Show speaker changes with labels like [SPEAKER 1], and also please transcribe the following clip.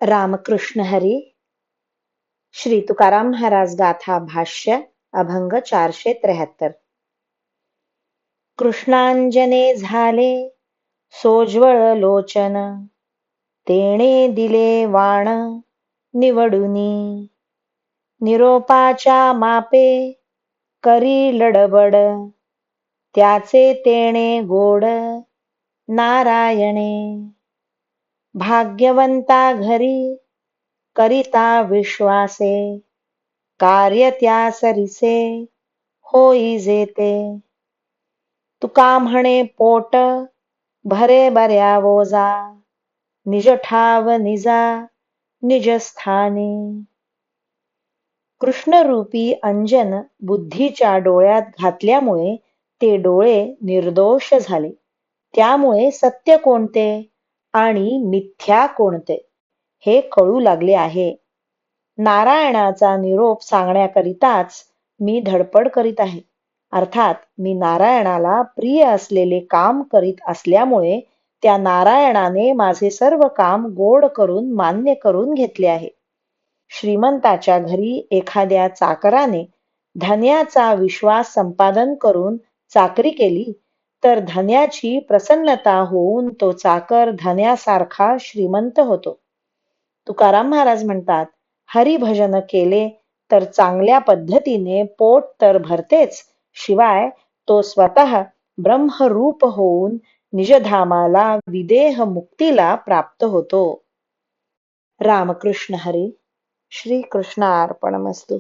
[SPEAKER 1] रामकृष्ण हरी. श्री तुकाराम महाराज गाथा भाष्य अभंग 473. कृष्णांजने झाले सोज्वळ लोचन, तेणे दिले वाण निवडुनी. निरोपाच्या मापे करी लडबड, त्याचे तेणे गोड नारायणे. भाग्यवंता घरी करिता विश्वासे, कार्य त्या सरिसे होई जेते. तुका म्हणे पोट भरे बऱ्या वोजा, निज ठाव निजा निज स्थानी. कृष्णरूपी अंजन बुद्धीच्या डोळ्यात घातल्यामुळे ते डोळे निर्दोष झाले. त्यामुळे सत्य कोणते आणि मिथ्या कोणते हे कळू लागले आहे. नारायणाचा निरोप सांगण्याकरिताच मी धडपड करीत आहे. अर्थात मी नारायणाला प्रिय असलेले काम करीत असल्यामुळे त्या नारायणाने माझे सर्व काम गोड करून मान्य करून घेतले आहे. श्रीमंताच्या घरी एखाद्या चाकराने धन्याचा विश्वास संपादन करून चाकरी केली तर धन्याची प्रसन्नता होऊन तो चाकर धन्यासारखा श्रीमंत होतो. तुकाराम महाराज म्हणतात, हरिभजन केले तर चांगल्या पद्धतीने पोट तर भरतेच, शिवाय तो स्वतः ब्रह्मरूप होऊन निजधामाला विदेह मुक्तीला प्राप्त होतो. रामकृष्ण हरी. श्री कृष्णार्पणमस्तु.